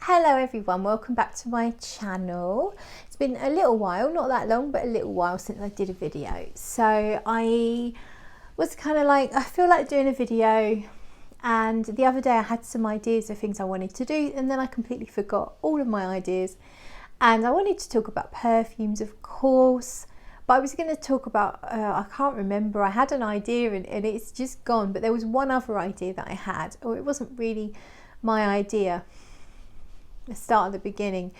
Hello everyone, welcome back to my channel. It's been a little while, not that long, but a little while since I did a video. So I was kind of like, I feel like doing a video, and the other day I had some ideas of things I wanted to do and then I completely forgot all of my ideas. And I wanted to talk about perfumes, of course, but I was going to talk about, I can't remember, I had an idea and it's just gone, but there was one other idea that I had, or it wasn't really my idea. Let's start at the beginning.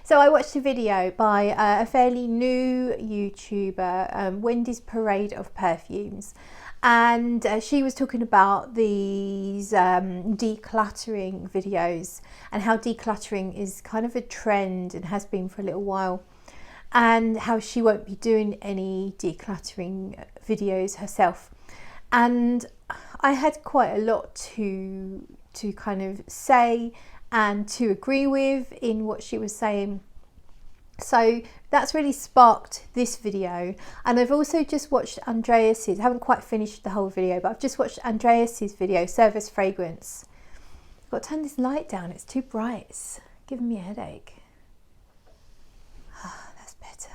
So I watched a video by a fairly new YouTuber, Wendy's Parade of Perfumes, and she was talking about these decluttering videos and how decluttering is kind of a trend and has been for a little while, and how she won't be doing any decluttering videos herself. And I had quite a lot to kind of say and to agree with in what she was saying. So that's really sparked this video. And I've also just watched Andreas's, I haven't quite finished the whole video, but I've just watched Andreas's video, Service Fragrance. I've got to turn this light down, it's too bright, it's giving me a headache. Ah, that's better.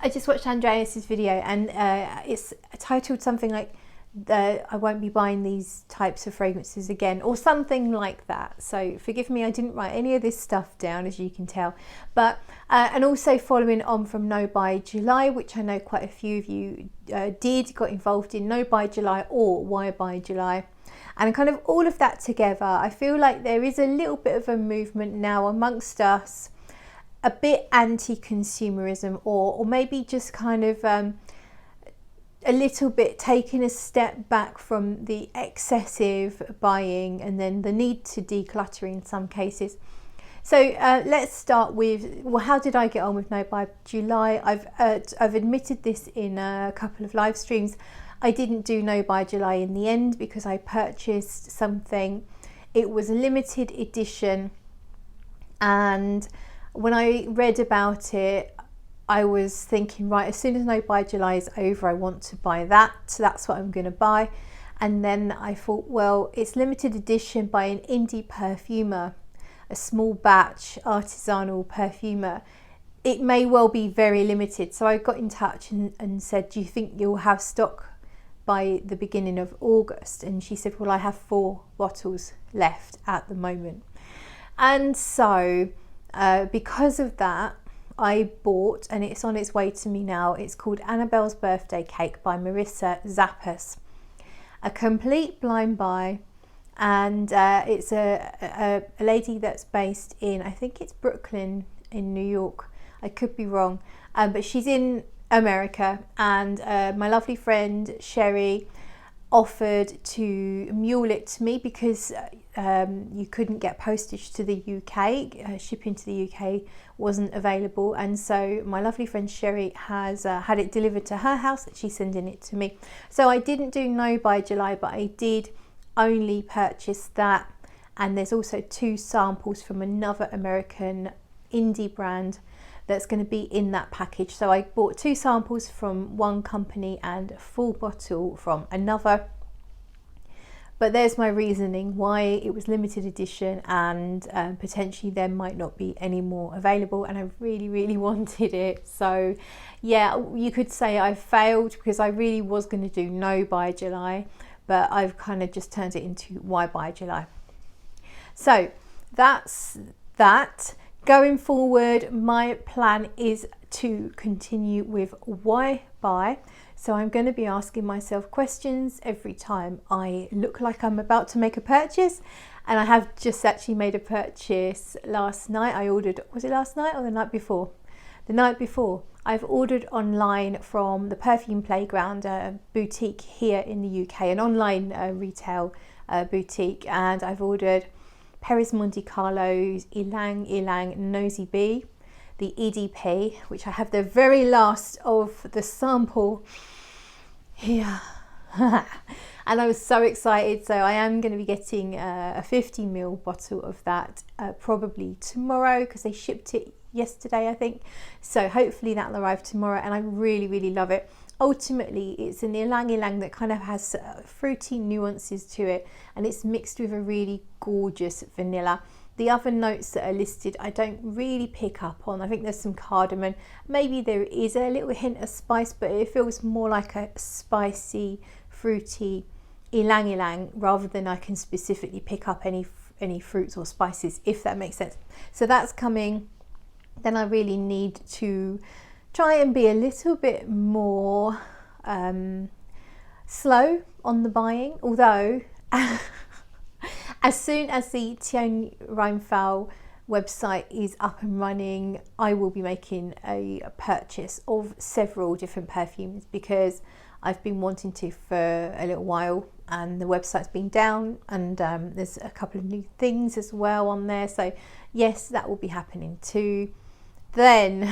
I just watched Andreas's video, and it's titled something like, I won't be buying these types of fragrances again, or something like that. So forgive me, I didn't write any of this stuff down, as you can tell. But and also following on from No Buy July, which I know quite a few of you got involved in No Buy July or Why Buy July, and kind of all of that together, I feel like there is a little bit of a movement now amongst us, a bit anti-consumerism, or maybe just kind of a little bit taking a step back from the excessive buying and then the need to declutter in some cases. So let's start with, well, how did I get on with No Buy July? I've admitted this in a couple of live streams. I didn't do No Buy July in the end because I purchased something. It was a limited edition, and when I read about it, I was thinking, right, as soon as No Buy July is over, I want to buy that. So that's what I'm going to buy. And then I thought, well, it's limited edition by an indie perfumer, a small batch artisanal perfumer. It may well be very limited. So I got in touch and said, do you think you'll have stock by the beginning of August? And she said, well, I have 4 bottles left at the moment. And so because of that, I bought, and it's on its way to me now, it's called Annabelle's Birthday Cake by Marissa Zappas. A complete blind buy, and it's a lady that's based in, I think it's Brooklyn in New York, I could be wrong, but she's in America, and my lovely friend Sherry offered to mule it to me because you couldn't get postage to the UK, shipping to the UK wasn't available, and so my lovely friend Sherry has had it delivered to her house, that she's sending it to me. So I didn't do No Buy July, but I did only purchase that, and there's also 2 samples from another American indie brand that's going to be in that package. So I bought 2 samples from one company and a full bottle from another. But there's my reasoning why it was limited edition, and potentially there might not be any more available, and I really wanted it. So yeah, you could say I failed because I really was going to do No Buy July, but I've kind of just turned it into Why Buy July. So that's that. Going forward, my plan is to continue with Why Buy. So I'm going to be asking myself questions every time I look like I'm about to make a purchase. And I have just actually made a purchase last night. I ordered, was it last night or the night before? The night before. I've ordered online from the Perfume Playground boutique here in the UK, an online retail boutique. And I've ordered Paris Monte Carlo's Ylang Ylang Nosy Bee, the EDP, which I have the very last of the sample here. And I was so excited. So I am going to be getting a 50ml bottle of that probably tomorrow, because they shipped it yesterday, I think. So hopefully that'll arrive tomorrow, and I really love it. ultimately it's an ylang ylang that kind of has fruity nuances to it, and it's mixed with a really gorgeous vanilla. The other notes that are listed I don't really pick up on. I think there's some cardamom, maybe there is a little hint of spice, but it feels more like a spicy, fruity ylang ylang rather than I can specifically pick up any fruits or spices, if that makes sense. So that's coming. Then I really need to try and be a little bit more slow on the buying, although as soon as the Tian Rheinfall website is up and running, I will be making a purchase of several different perfumes, because I've been wanting to for a little while, and the website's been down, and there's a couple of new things as well on there. So yes, that will be happening too. Then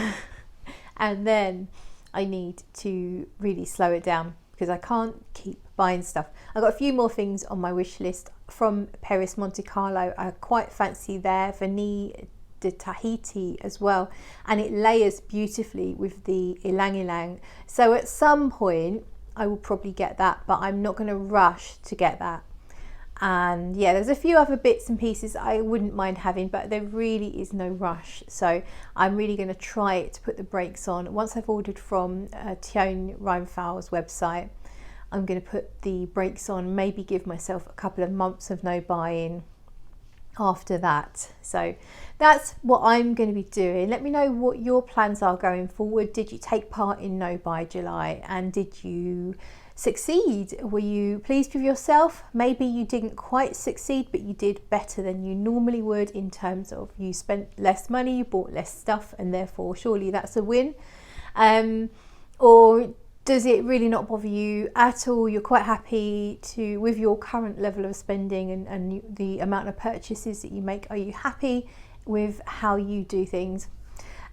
and then I need to really slow it down, because I can't keep buying stuff. I've got a few more things on my wish list from Paris Monte Carlo. I quite fancy their Vanille de Tahiti as well, and it layers beautifully with the ylang ylang. So at some point I will probably get that, but I'm not going to rush to get that. And yeah, there's a few other bits and pieces I wouldn't mind having, but there really is no rush. So I'm really going to try to put the brakes on. Once I've ordered from Tian Rheinfall's website, I'm going to put the brakes on, maybe give myself a couple of months of no buying after that. So that's what I'm going to be doing. Let me know what your plans are going forward. Did you take part in No Buy July, and did you succeed? Were you pleased with yourself? Maybe you didn't quite succeed, but you did better than you normally would, in terms of you spent less money, you bought less stuff, and therefore surely that's a win. Or does it really not bother you at all? You're quite happy with your current level of spending and the amount of purchases that you make. Are you happy with how you do things?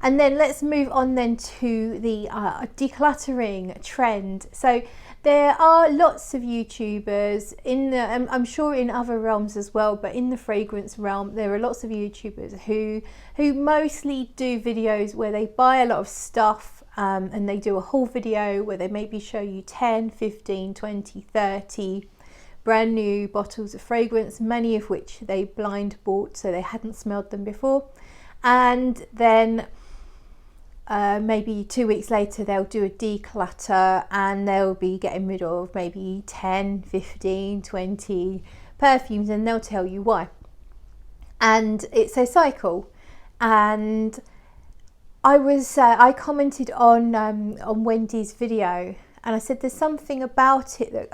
And then let's move on then to the decluttering trend. So there are lots of YouTubers I'm sure in other realms as well, but in the fragrance realm, there are lots of YouTubers who mostly do videos where they buy a lot of stuff, and they do a haul video where they maybe show you 10, 15, 20, 30 brand new bottles of fragrance, many of which they blind bought, so they hadn't smelled them before. And then maybe 2 weeks later they'll do a declutter, and they'll be getting rid of maybe 10, 15, 20 perfumes, and they'll tell you why. And it's a cycle. And I commented on Wendy's video, and I said there's something about it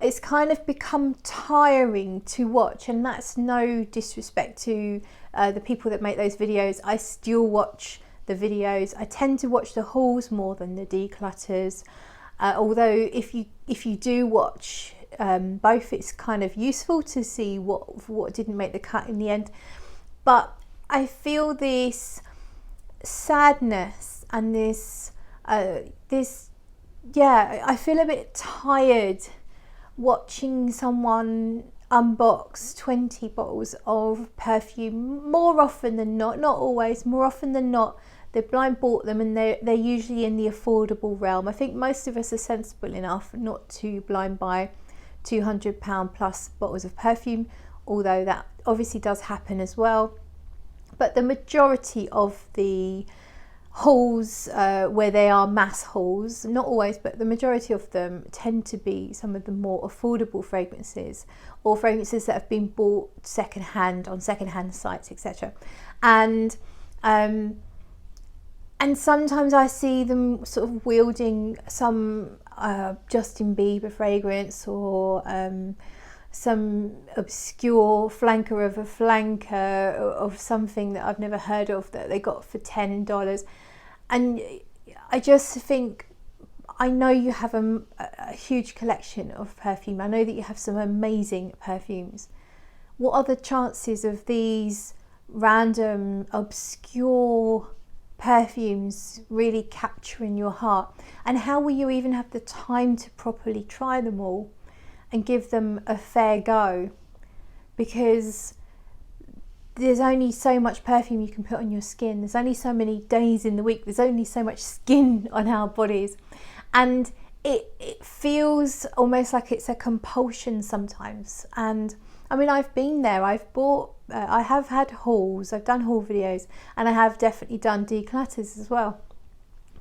it's kind of become tiring to watch, and that's no disrespect to the people that make those videos. I still watch the videos. I tend to watch the hauls more than the declutters, although if you do watch both, it's kind of useful to see what didn't make the cut in the end. But I feel this sadness and I feel a bit tired watching someone unbox 20 bottles of perfume. More often than not always, more often than not, they blind bought them, and they're usually in the affordable realm. I think most of us are sensible enough not to blind buy £200 plus bottles of perfume, although that obviously does happen as well. But the majority of the hauls, where they are mass hauls, not always, but the majority of them tend to be some of the more affordable fragrances, or fragrances that have been bought secondhand on secondhand sites, etc. And sometimes I see them sort of wielding some Justin Bieber fragrance, or some obscure flanker of a flanker of something that I've never heard of that they got for $10. And I just think, I know you have a huge collection of perfume. I know that you have some amazing perfumes. What are the chances of these random obscure perfumes really capturing your heart? And how will you even have the time to properly try them all and give them a fair go? Because there's only so much perfume you can put on your skin. There's only so many days in the week. There's only so much skin on our bodies. And it feels almost like it's a compulsion sometimes. And I mean, I've been there, I've bought, I have had hauls, I've done haul videos, and I have definitely done declutters as well.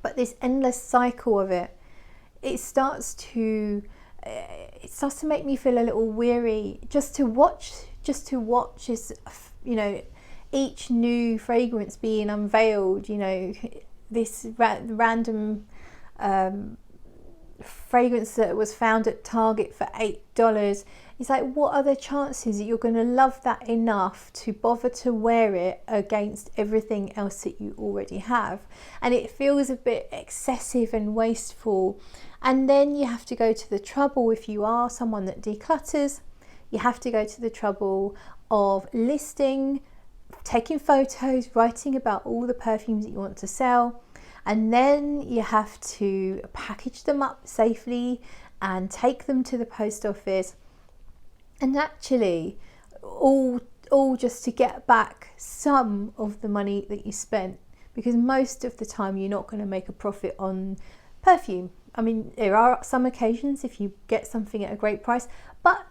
But this endless cycle of it, it starts to make me feel a little weary just to watch is, you know, each new fragrance being unveiled, you know, this random fragrance that was found at Target for $8. It's like, what are the chances that you're going to love that enough to bother to wear it against everything else that you already have? And it feels a bit excessive and wasteful. And then you have to go to the trouble, if you are someone that declutters, you have to go to the trouble of listing, taking photos, writing about all the perfumes that you want to sell. And then you have to package them up safely and take them to the post office. And actually, all just to get back some of the money that you spent, because most of the time you're not going to make a profit on perfume. I mean, there are some occasions if you get something at a great price, but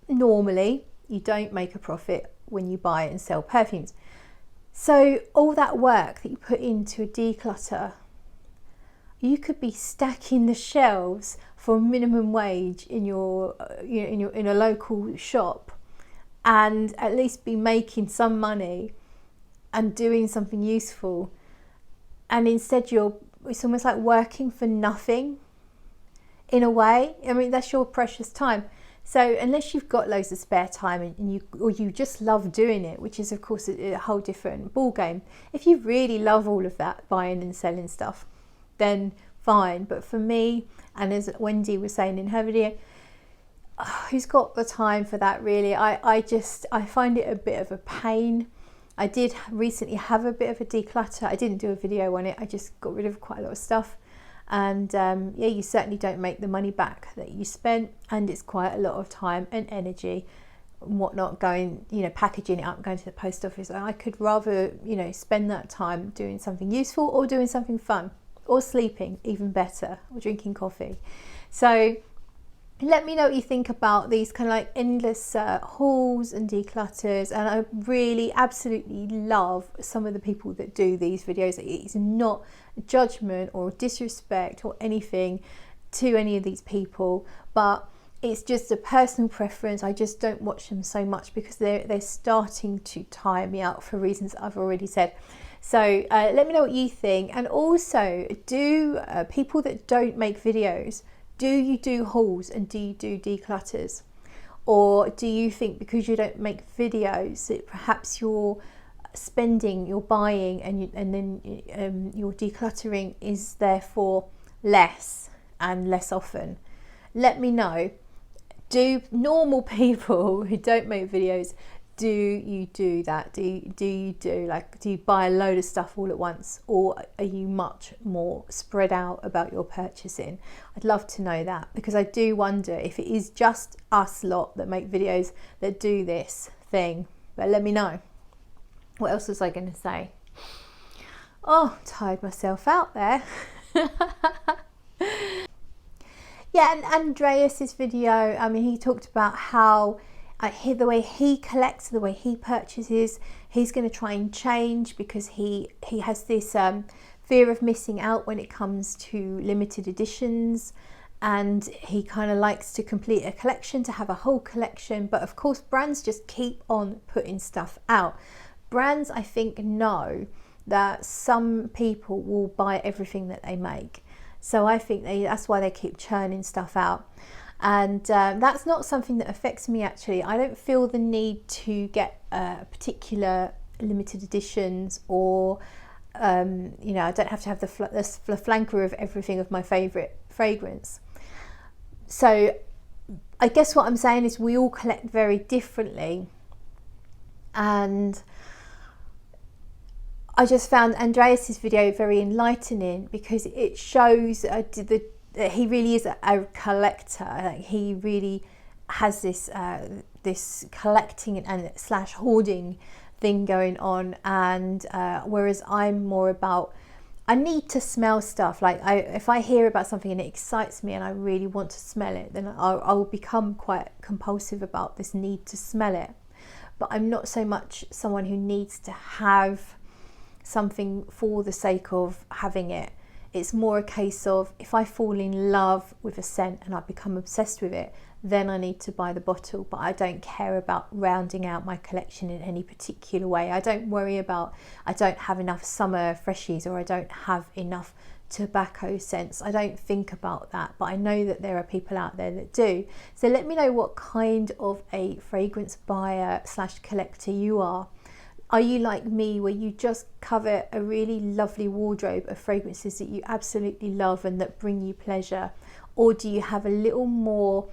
normally you don't make a profit when you buy and sell perfumes. So all that work that you put into a declutter, you could be stacking the shelves for minimum wage in your, in a local shop, and at least be making some money and doing something useful. And instead it's almost like working for nothing in a way. I mean, that's your precious time. So unless you've got loads of spare time and you just love doing it, which is of course a whole different ball game. If you really love all of that buying and selling stuff, then fine. But for me, and as Wendy was saying in her video, who's got the time for that really? I find it a bit of a pain. I did recently have a bit of a declutter. I didn't do a video on it. I just got rid of quite a lot of stuff. And yeah, you certainly don't make the money back that you spent, and it's quite a lot of time and energy and whatnot going, you know, packaging it up, going to the post office. I could rather, you know, spend that time doing something useful or doing something fun, or sleeping, even better, or drinking coffee. So let me know what you think about these kind of like endless hauls and declutters. And I really absolutely love some of the people that do these videos. It's not judgment or disrespect or anything to any of these people, but it's just a personal preference. I just don't watch them so much because they're starting to tire me out for reasons I've already said. So let me know what you think. And also, do people that don't make videos, do you do hauls and do you do declutters? Or do you think because you don't make videos that perhaps you're spending, you're buying, and then your decluttering is therefore less and less often? Let me know. Do normal people who don't make videos, do you do that? Do you buy a load of stuff all at once, or are you much more spread out about your purchasing? I'd love to know that, because I do wonder if it is just us lot that make videos that do this thing. But let me know. What else was I going to say? Oh, tired myself out there. Yeah, and Andreas's video, I mean, he talked about how the way he collects, the way he purchases, he's going to try and change, because he has this fear of missing out when it comes to limited editions, and he kind of likes to complete a collection, to have a whole collection. But of course, brands just keep on putting stuff out. Brands, I think, know that some people will buy everything that they make. So I think that's why they keep churning stuff out. And that's not something that affects me, actually. I don't feel the need to get particular limited editions, or you know, I don't have to have the flanker of everything of my favourite fragrance. So I guess what I'm saying is we all collect very differently. And I just found Andreas's video very enlightening, because it shows that he really is a collector. Like, he really has this this collecting and slash hoarding thing going on, and whereas I'm more about, I need to smell stuff. Like if I hear about something and it excites me and I really want to smell it, then I'll become quite compulsive about this need to smell it. But I'm not so much someone who needs to have something for the sake of having it. It's more a case of, if I fall in love with a scent and I become obsessed with it, then I need to buy the bottle. But I don't care about rounding out my collection in any particular way. I don't worry about, I don't have enough summer freshies, or I don't have enough tobacco scents. I don't think about that, but I know that there are people out there that do. So let me know what kind of a fragrance buyer / collector you are. Are you like me, where you just cover a really lovely wardrobe of fragrances that you absolutely love and that bring you pleasure? Or do you have a little more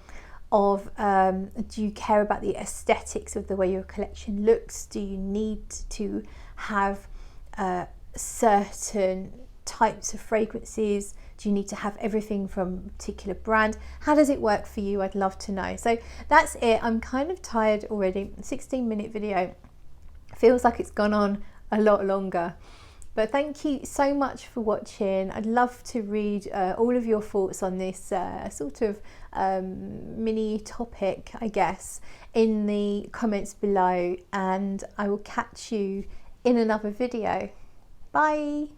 of, do you care about the aesthetics of the way your collection looks? Do you need to have certain types of fragrances? Do you need to have everything from a particular brand? How does it work for you? I'd love to know. So that's it. I'm kind of tired already. 16-minute video. Feels like it's gone on a lot longer, but thank you so much for watching. I'd love to read all of your thoughts on this sort of mini topic, I guess, in the comments below, and I will catch you in another video. Bye.